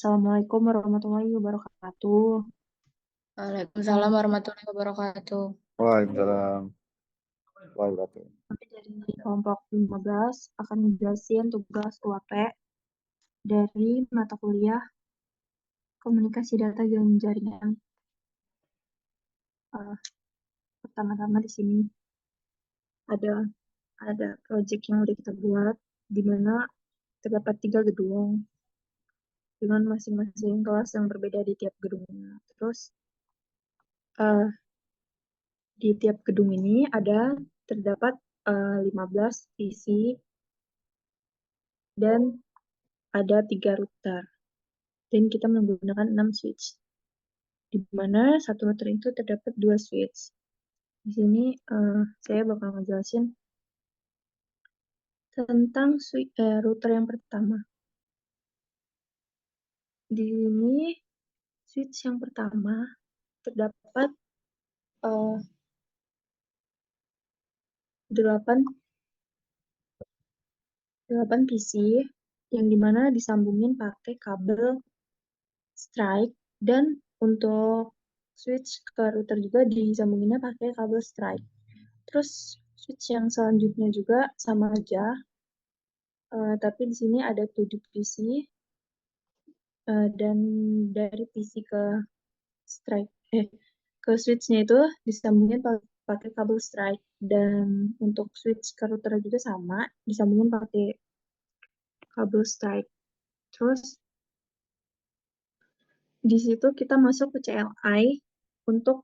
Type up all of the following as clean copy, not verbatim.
Assalamualaikum warahmatullahi wabarakatuh. Waalaikumsalam warahmatullahi wabarakatuh. Waalaikumsalam warahmatullahi wabarakatuh. Kami dari kelompok 15 akan menjelasin tugas UAP dari mata kuliah Komunikasi Data dan Jaringan. Pertama-tama di sini ada proyek yang udah kita buat, di mana terdapat 3 gedung dengan masing-masing kelas yang berbeda di tiap gedungnya. Terus di tiap gedung ini terdapat 15 PC dan ada 3 router. Dan kita menggunakan 6 switch, di mana satu router itu terdapat 2 switch. Di sini saya bakal ngejelasin tentang router yang pertama. Di sini switch yang pertama terdapat 8 PC yang dimana disambungin pakai kabel strike, dan untuk switch ke router juga disambunginnya pakai kabel strike. Terus switch yang selanjutnya juga sama aja, tapi di sini ada 7 PC, dan dari PC ke strike ke switch-nya itu disambungin pakai kabel strike, dan untuk switch ke router juga sama, disambungin pakai kabel strike. Terus di situ kita masuk ke CLI untuk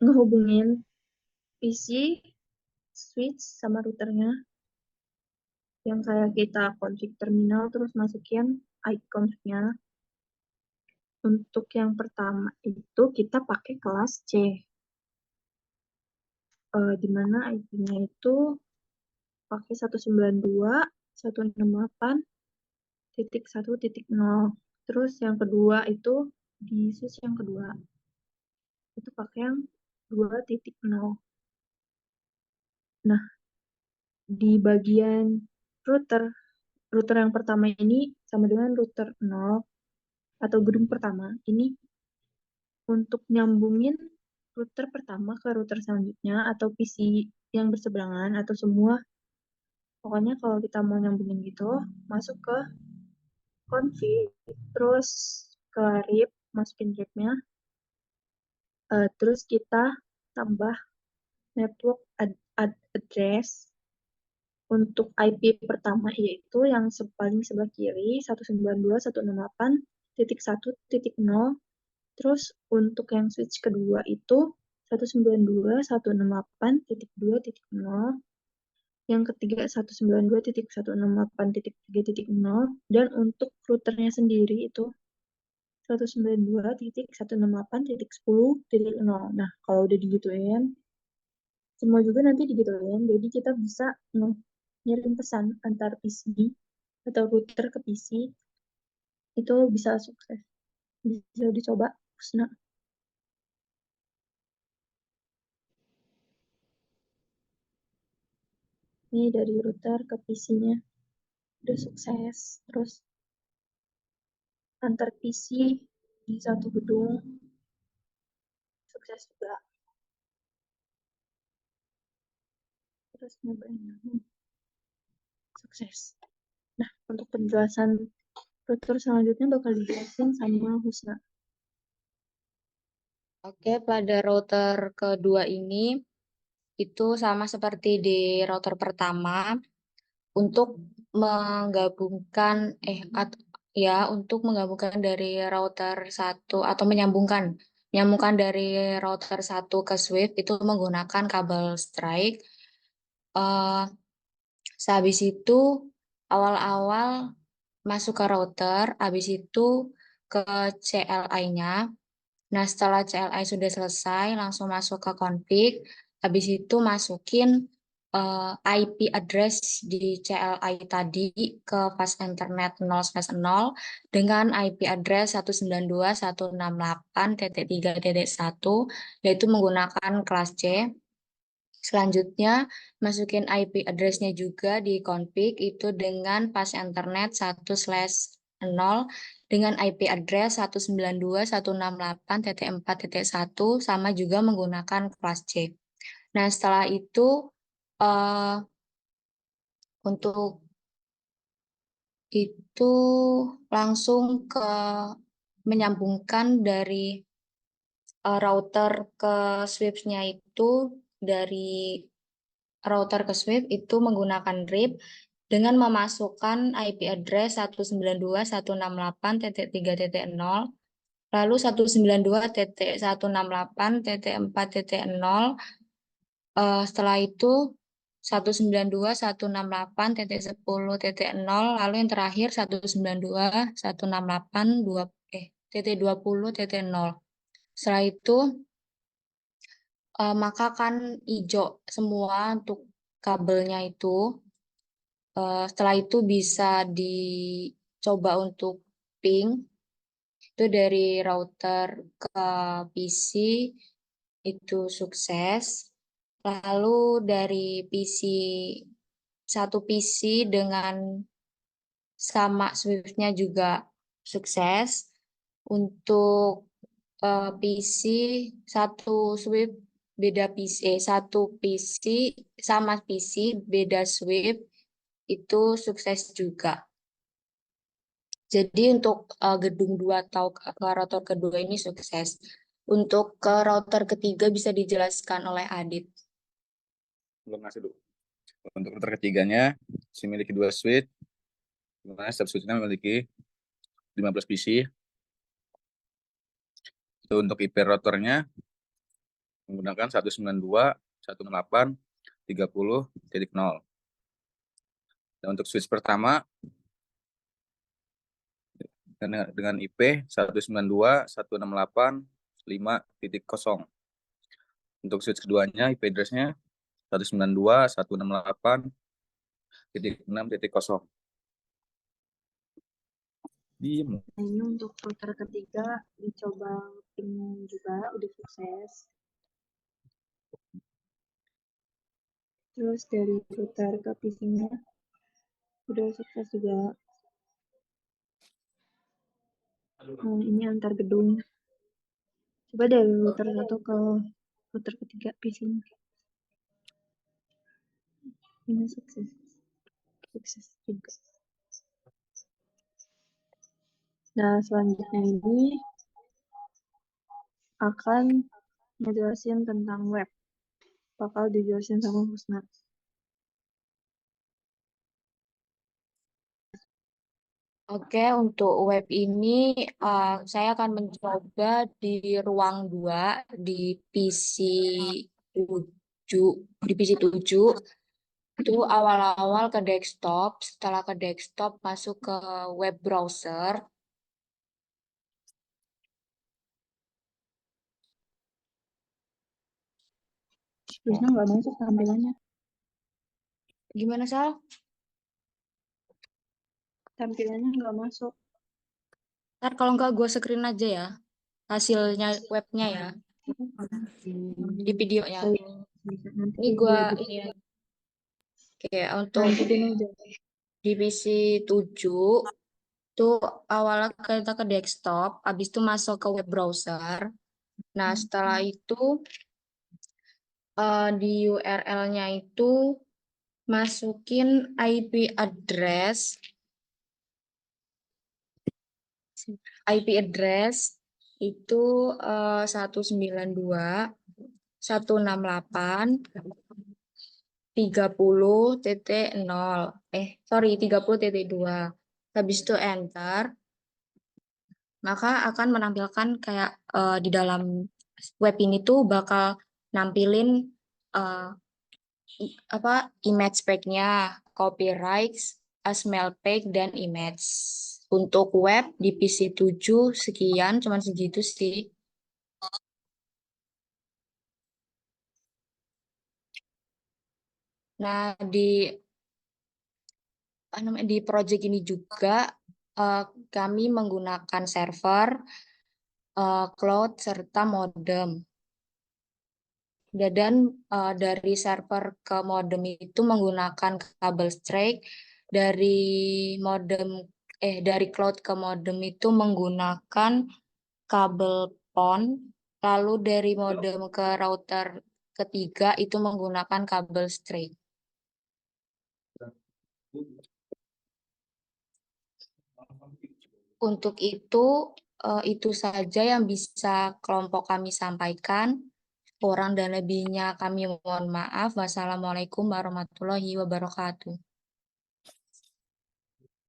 ngehubungin PC, switch, sama routernya, yang kayak kita config terminal terus masukin icon-nya. Untuk yang pertama itu kita pakai kelas C, di mana IP-nya itu pakai 192.168.1.0. Terus yang kedua itu di switch yang kedua itu pakai yang 2.0. Nah, di bagian router yang pertama ini sama dengan router 0 atau gedung pertama. Ini untuk nyambungin router pertama ke router selanjutnya atau PC yang berseberangan atau semua. Pokoknya kalau kita mau nyambungin gitu, masuk ke config, terus ke RIP, masukin RIP-nya, terus kita tambah network address untuk IP pertama, yaitu yang paling sebelah kiri 192.168.1.0. Terus untuk yang switch kedua itu 192.168.2.0. Yang ketiga 192.168.3.0, dan untuk routernya sendiri itu 192.168.10.0. Nah, kalau udah digituin, semua juga nanti digituin, jadi kita bisa ngirim pesan antar PC atau router ke PC, itu bisa sukses. Bisa dicoba, Husna. Ini dari router ke PC-nya udah sukses. Terus antar PC di satu gedung sukses juga. Terus nyobain sukses. Nah, untuk penjelasan router selanjutnya bakal dijelasin sama Husna. Oke, pada router kedua ini itu sama seperti di router pertama, untuk menggabungkan untuk menggabungkan dari router satu atau menyambungkan dari router satu ke Swift itu menggunakan kabel strike. Sehabis itu awal-awal masuk ke router, habis itu ke CLI-nya. Nah, setelah CLI sudah selesai, langsung masuk ke config. Habis itu masukin IP address di CLI tadi ke fast internet 0/0 dengan IP address 192.168.3.1, yaitu menggunakan kelas C. Selanjutnya, masukin IP address-nya juga di config itu dengan pas internet 1/0 dengan IP address 192.168.4.1 sama juga menggunakan class C. Nah, setelah itu untuk itu langsung ke menyambungkan dari router ke switch-nya itu dari router ke switch itu menggunakan RIP dengan memasukkan IP address 192.168.3.0 lalu 192.168.4.0 setelah itu 192.168.10.0 lalu yang terakhir 192.168.20.0. Setelah itu maka kan hijau semua untuk kabelnya itu. Setelah itu bisa dicoba untuk ping itu dari router ke PC itu sukses. Lalu dari satu PC dengan sama Swift-nya juga sukses. Untuk PC satu Swift beda PC, satu PC sama PC beda Swift itu sukses juga. Jadi untuk gedung 2 atau ke router kedua ini sukses. Untuk ke router ketiga bisa dijelaskan oleh Adit. Belum ngasih dulu. Untuk router ketiganya, memiliki 2 switch, di mana setiap switch-nya memiliki 15 PC. Itu untuk IP routernya menggunakan 192.168.30.0. Dan untuk switch pertama dengan IP 192.168.5.0. Untuk switch keduanya IP address-nya 192.168.6.0. Nah, ini untuk router ketiga dicoba ping juga udah sukses. Terus dari router ke PC-nya udah sukses juga. Nah, ini antar gedung. Coba dari router 1 ke router ketiga PC-nya. Ini sukses. Sukses juga. Nah, selanjutnya ini akan ngejelasin tentang web. Bakal dijelasin sama Husna. Oke, untuk web ini saya akan mencoba di ruang 2 di PC 7. Di PC 7 itu awal-awal ke desktop, setelah ke desktop masuk ke web browser. Terusnya nggak masuk tampilannya. Gimana, Sal? Tampilannya nggak masuk. Ntar kalau nggak gue screen aja ya hasilnya webnya ya di videonya. Bisa nanti Ini gue ini ya. Oke, untuk lanjutin aja. di PC 7 itu awalnya kita ke desktop, habis itu masuk ke web browser. Nah, setelah itu di URL-nya itu masukin IP address itu 192.168.30.0 30.2. Habis itu enter, maka akan menampilkan kayak di dalam web ini tuh bakal nampilin image pack-nya, copyright, smell pack, dan image. Untuk web di PC 7 sekian, cuman segitu sih. Nah, di project ini juga kami menggunakan server, cloud, serta modem. Dan dari server ke modem itu menggunakan kabel straight, dari cloud ke modem itu menggunakan kabel PON, lalu dari modem ke router ketiga itu menggunakan kabel straight. Untuk itu saja yang bisa kelompok kami sampaikan. Kurang dan lebihnya kami mohon maaf. Wassalamualaikum warahmatullahi wabarakatuh.